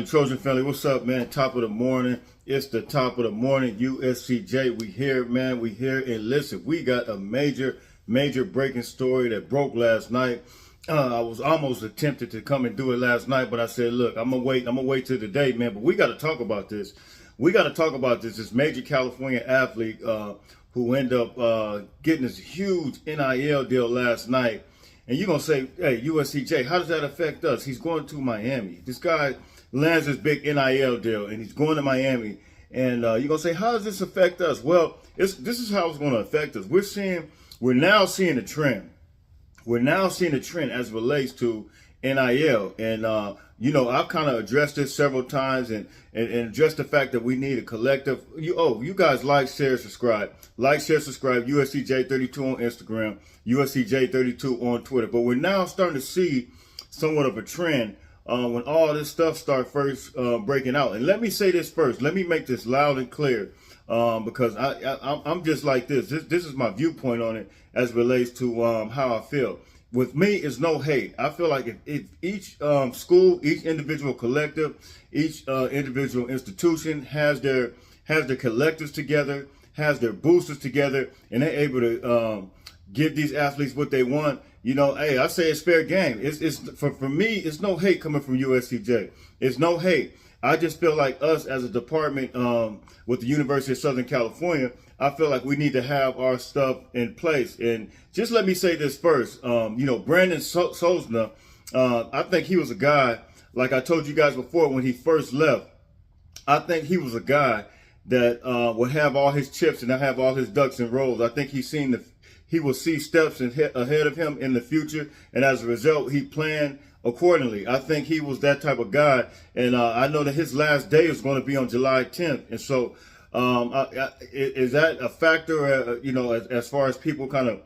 Trojan family, what's up, man? Top of the morning. It's the top of the morning. USCJ, we here, man. We here. And listen, we got a major breaking story that broke last night. I was almost tempted to come and do it last night, but I said, look, I'm gonna wait till today, man. But we got to talk about this. This major California athlete who ended up getting this huge NIL deal last night. And you're going to say, hey, USCJ, how does that affect us? He's going to Miami. This guy lands this big NIL deal, and he's going to Miami. And you're going to say, how does this affect us? Well, this is how it's going to affect us. We're now seeing a trend. We're now seeing a trend as it relates to NIL. And, I've kind of addressed this several times and addressed the fact that we need a collective. You guys like, share, subscribe. Like, share, subscribe. USCJ32 on Instagram, USCJ32 on Twitter. But we're now starting to see somewhat of a trend when all this stuff starts first breaking out. And let me say this first. Let me make this loud and clear because I'm just like this. This is my viewpoint on it as it relates to how I feel. With me, it's no hate. I feel like if each school, each individual collective, each individual institution has their collectives together, has their boosters together, and they're able to give these athletes what they want, hey, I say it's fair game. It's for me, it's no hate coming from USCJ. It's no hate. I just feel like us as a department with the University of Southern California, I feel like we need to have our stuff in place. And just let me say this first. Brandon Sosna, I think he was a guy, like I told you guys before when he first left, I think he was a guy that would have all his chips and have all his ducks in rows. I think he will see steps ahead of him in the future. And as a result, he planned accordingly. I think he was that type of guy. And I know that his last day is going to be on July 10th. And so, is that a factor, as far as people kind of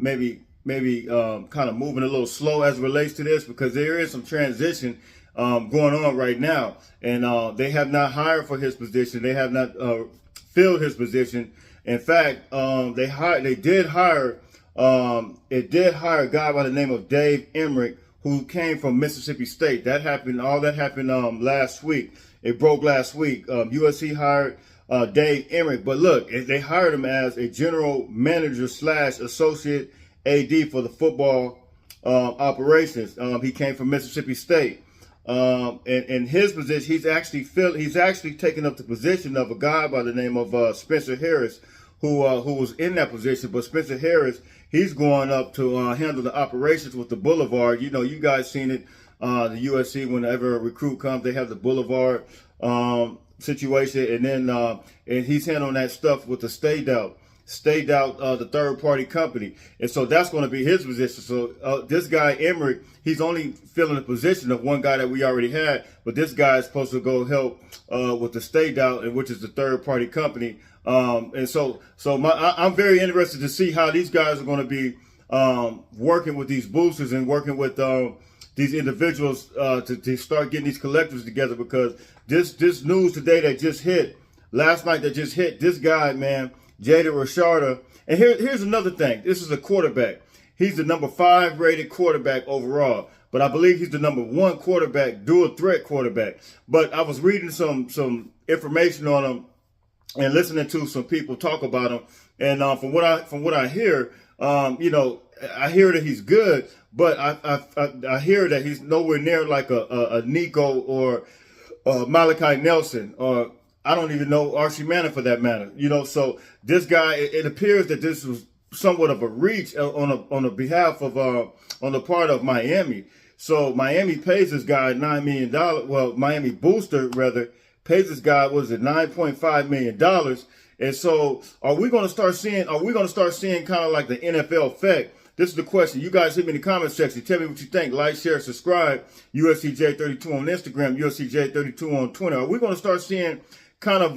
maybe kind of moving a little slow as it relates to this? Because there is some transition going on right now. And they have not hired for his position. They have not filled his position. In fact, they did hire a guy by the name of Dave Emmerich, who came from Mississippi State. All that happened last week. It broke last week. USC hired Dave Emmerich. But look, they hired him as a general manager / associate AD for the football operations. He came from Mississippi State. And his position, he's actually taken up the position of a guy by the name of Spencer Harris, who was in that position. But Spencer Harris, he's going up to handle the operations with the Boulevard. You guys seen it. The USC, whenever a recruit comes, they have the Boulevard situation, and then and he's handling that stuff with the Stayed Out, the third-party company, and so that's going to be his position. So this guy Emmerich, he's only filling the position of one guy that we already had, but this guy is supposed to go help with the Stayed Out, which is the third-party company. And so I'm very interested to see how these guys are going to be working with these boosters and working with these individuals to start getting these collectives together, because this news today that just hit, last night that just hit, this guy, man, Jada Rashada. And here's another thing. This is a quarterback. He's the number 5 rated quarterback overall, but I believe he's the number 1 quarterback, dual threat quarterback. But I was reading some information on him and listening to some people talk about him. And from what I hear, I hear that he's good, but I hear that he's nowhere near like a Nico or Malachi Nelson, or I don't even know Archie Manning for that matter. So this guy, it appears that this was somewhat of a reach on the behalf of on the part of Miami. So Miami pays this guy $9 million. Well, Miami Booster rather pays this guy, what is it, $9.5 million. And so are we going to start seeing kind of like the NFL effect? This is the question. You guys hit me in the comment section. Tell me what you think. Like, share, subscribe. USCJ32 on Instagram, USCJ32 on Twitter. Are we going to start seeing kind of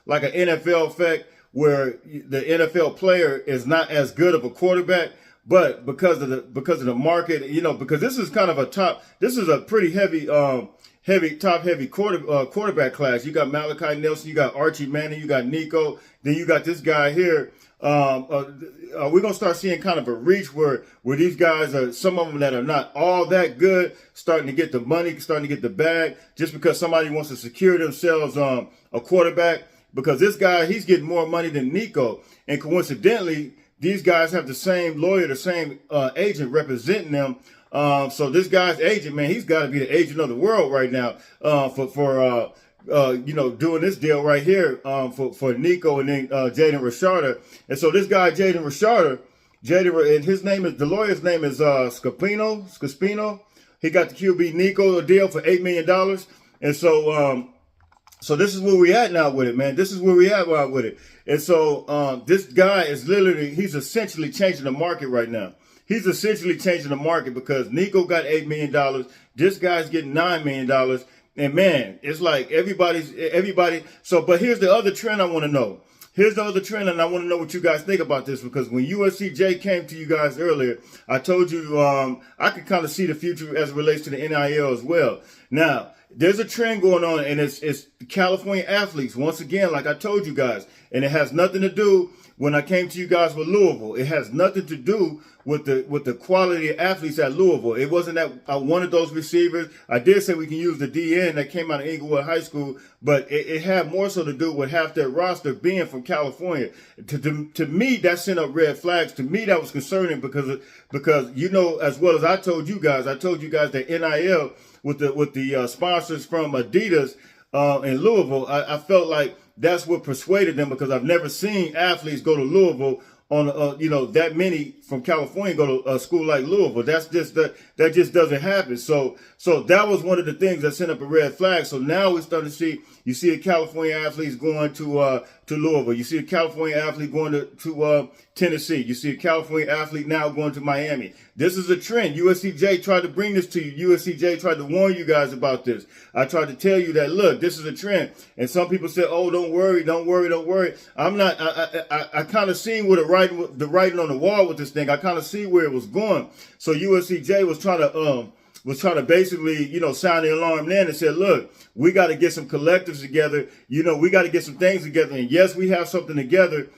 like an NFL effect where the NFL player is not as good of a quarterback, but because of the market, because this is kind of this is a pretty heavy quarterback class. You got Malachi Nelson, you got Archie Manning, you got Nico, then you got this guy here. We're gonna start seeing kind of a reach where these guys are, some of them that are not all that good, starting to get the money, starting to get the bag, just because somebody wants to secure themselves a quarterback. Because this guy, he's getting more money than Nico, and coincidentally, these guys have the same lawyer, the same agent representing them. So this guy's agent, man, he's got to be the agent of the world right now for doing this deal right here for Nico and then Jaden Rashada. And so this guy, Jaden Rashada, and the lawyer's name is Scaspino. He got the QB Nico a deal for $8 million. And so this is where we at now with it, man. This is where we at with it. And so this guy is he's essentially changing the market right now. He's essentially changing the market because Nico got $8 million. This guy's getting $9 million. And man, it's like everybody. So, but here's the other trend I want to know. Here's the other trend, and I want to know what you guys think about this, because when USCJ came to you guys earlier, I told you I could kind of see the future as it relates to the NIL as well. Now, there's a trend going on, and it's California athletes, once again, like I told you guys, and it has nothing to do when I came to you guys with Louisville. It has nothing to do with the quality of athletes at Louisville. It wasn't that I wanted those receivers. I did say we can use the DN that came out of Inglewood High School, but it had more so to do with half their roster being from California. To me, that sent up red flags. To me, that was concerning because as well as I told you guys that NIL with the sponsors from Adidas in Louisville, I felt like that's what persuaded them, because I've never seen athletes go to Louisville on that many from California go to a school like Louisville. That just doesn't happen. So that was one of the things that sent up a red flag. So now we're starting to see, you see a California athletes going to Louisville. You see a California athlete going to Tennessee. You see a California athlete now going to Miami. This is a trend. USCJ tried to bring this to you. USCJ tried to warn you guys about this. I tried to tell you that, look, this is a trend. And some people said, oh, don't worry. I'm not, I kind of seen with the writing on the wall with this thing. I kind of see where it was going. So USCJ was trying to basically, sound the alarm then and said, look, we got to get some collectives together. We got to get some things together. And yes, we have something together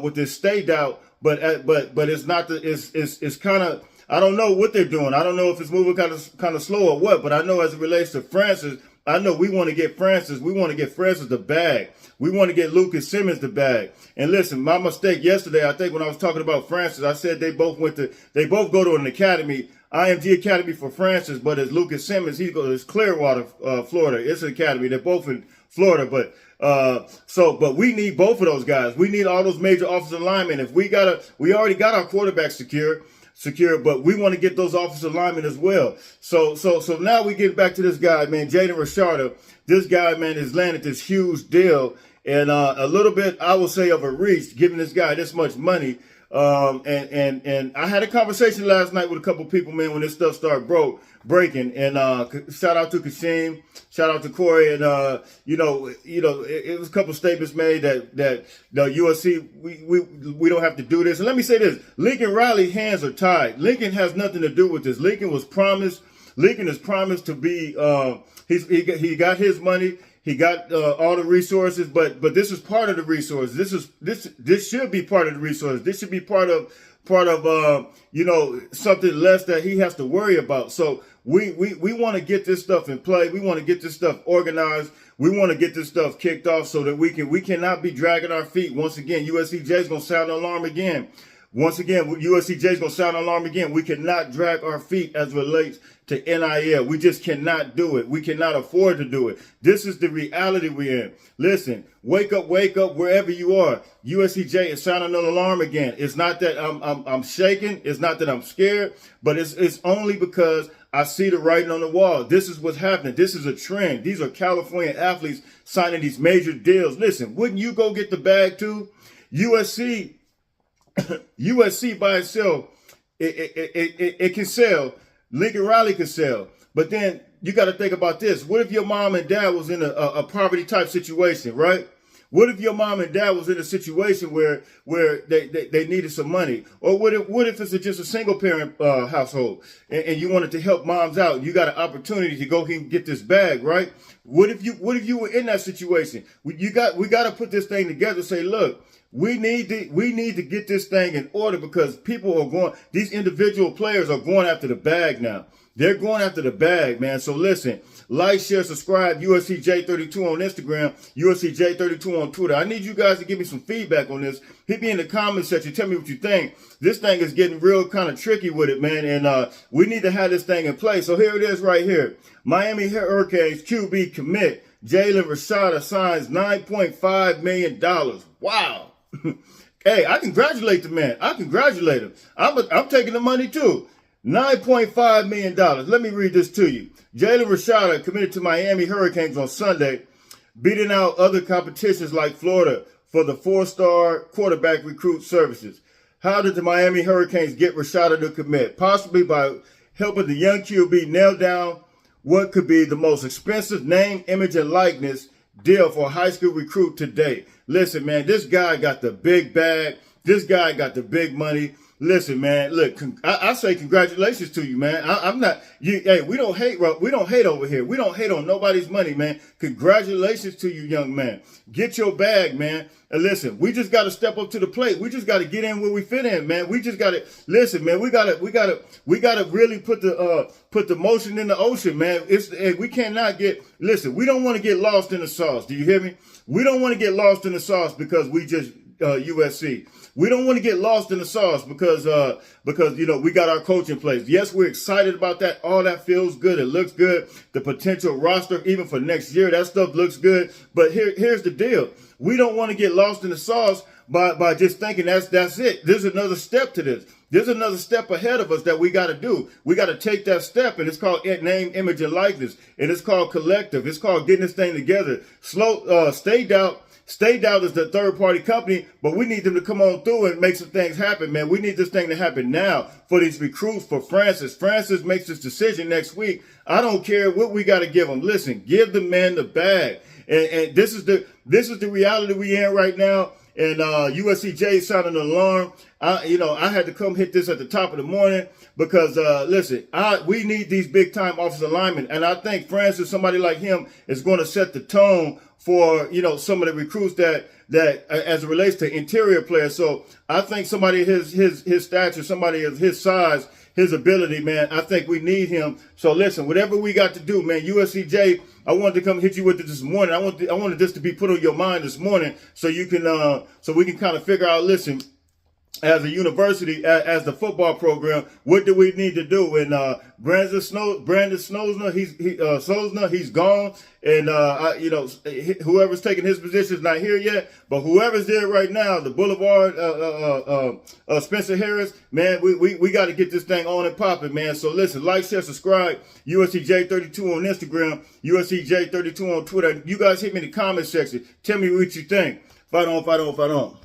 with this state out, but it's not it's kind of, I don't know what they're doing. I don't know if it's moving kind of slow or what, but I know as it relates to Francis, I know we want to get Francis. We want to get Francis the bag. We want to get Lucas Simmons the bag. And listen, my mistake yesterday, I think when I was talking about Francis, I said they both go to an academy, IMG Academy for Francis, but as Lucas Simmons, he goes to Clearwater, Florida. It's an academy. They're both in Florida, but we need both of those guys. We need all those major offensive linemen. We already got our quarterback secure, but we want to get those offensive linemen as well. So now we get back to this guy, man, Jaden Rashada. This guy, man, has landed this huge deal, and a little bit, I would say, of a reach, giving this guy this much money. And I had a conversation last night with a couple people, man, when this stuff started breaking. And shout out to Kashim, shout out to Corey, and it was a couple statements made that the USC we don't have to do this. And let me say this: Lincoln Riley's hands are tied. Lincoln has nothing to do with this. Lincoln is promised to be. He got his money. He got all the resources, but this is part of the resources. This should be part of the resources. This should be part of something less that he has to worry about. So we want to get this stuff in play. We want to get this stuff organized. We want to get this stuff kicked off so that we cannot be dragging our feet. Once again, USCJ is going to sound the alarm again. Once again, USCJ is going to sound an alarm again. We cannot drag our feet as it relates to NIL. We just cannot do it. We cannot afford to do it. This is the reality we're in. Listen, wake up wherever you are. USCJ is sounding an alarm again. It's not that I'm shaking. It's not that I'm scared, but it's only because I see the writing on the wall. This is what's happening. This is a trend. These are California athletes signing these major deals. Listen, wouldn't you go get the bag too? USC by itself, it can sell. Lincoln Riley can sell. But then you got to think about this. What if your mom and dad was in a poverty type situation, right? What if your mom and dad was in a situation where they needed some money? Or what if it's just a single parent household and you wanted to help moms out? You got an opportunity to go and get this bag, right? What if you were in that situation? We got to put this thing together and say, look, we need to get this thing in order, because these individual players are going after the bag now. They're going after the bag, man. So listen, like, share, subscribe, USCJ32 on Instagram, USCJ32 on Twitter. I need you guys to give me some feedback on this. Hit me in the comment section. Tell me what you think. This thing is getting real kind of tricky with it, man. And we need to have this thing in place. So here it is right here. Miami Hurricanes QB commit Jalen Rashada signs $9.5 million. Wow. Hey, I congratulate the man. I congratulate him. I'm taking the money too. $9.5 million. Let me read this to you. Jalen Rashada committed to Miami Hurricanes on Sunday, beating out other competitions like Florida for the 4-star quarterback recruit services. How did the Miami Hurricanes get Rashada to commit? Possibly by helping the young QB nail down what could be the most expensive name, image, and likeness deal for a high school recruit today. Listen, man, this guy got the big bag. This guy got the big money. Listen, man, look, I say congratulations to you, man. Hey, we don't hate over here. We don't hate on nobody's money, man. Congratulations to you, young man. Get your bag, man. And listen, we just got to step up to the plate. We just got to get in where we fit in, man. We just got to listen, man. We got to really put the motion in the ocean, man. We cannot listen, we don't want to get lost in the sauce. Do you hear me? We don't want to get lost in the sauce because we just USC. We don't want to get lost in the sauce because we got our coach in place. Yes, we're excited about that. All that feels good. It looks good. The potential roster, even for next year, that stuff looks good. But here's the deal. We don't want to get lost in the sauce by just thinking that's it. There's another step to this. There's another step ahead of us that we got to do. We got to take that step, and it's called name, image, and likeness. And it's called collective. It's called getting this thing together. Stay Doubt is the third-party company, but we need them to come on through and make some things happen, man. We need this thing to happen now for these recruits, for Francis. Francis makes this decision next week. I don't care what we got to give him. Listen, give the man the bag. And this is the reality we in right now. And USCJ sounded an alarm. I had to come hit this at the top of the morning because, listen, we need these big-time offensive linemen. And I think Francis, somebody like him, is going to set the tone for, some of the recruits that as it relates to interior players. So I think somebody his stature, somebody of his size, his ability, man, I think we need him. So listen, whatever we got to do, man, USCJ, I wanted to come hit you with it this morning. I wanted this to be put on your mind this morning so you can, so we can kind of figure out, listen, as a university, as the football program, what do we need to do? And Brandon Snosner, he's gone, and whoever's taking his position is not here yet. But whoever's there right now, the Boulevard, Spencer Harris, man, we got to get this thing on and popping, man. So listen, like, share, subscribe. USCJ32 on Instagram, USCJ32 on Twitter. You guys hit me in the comment section. Tell me what you think. Fight on, fight on, fight on.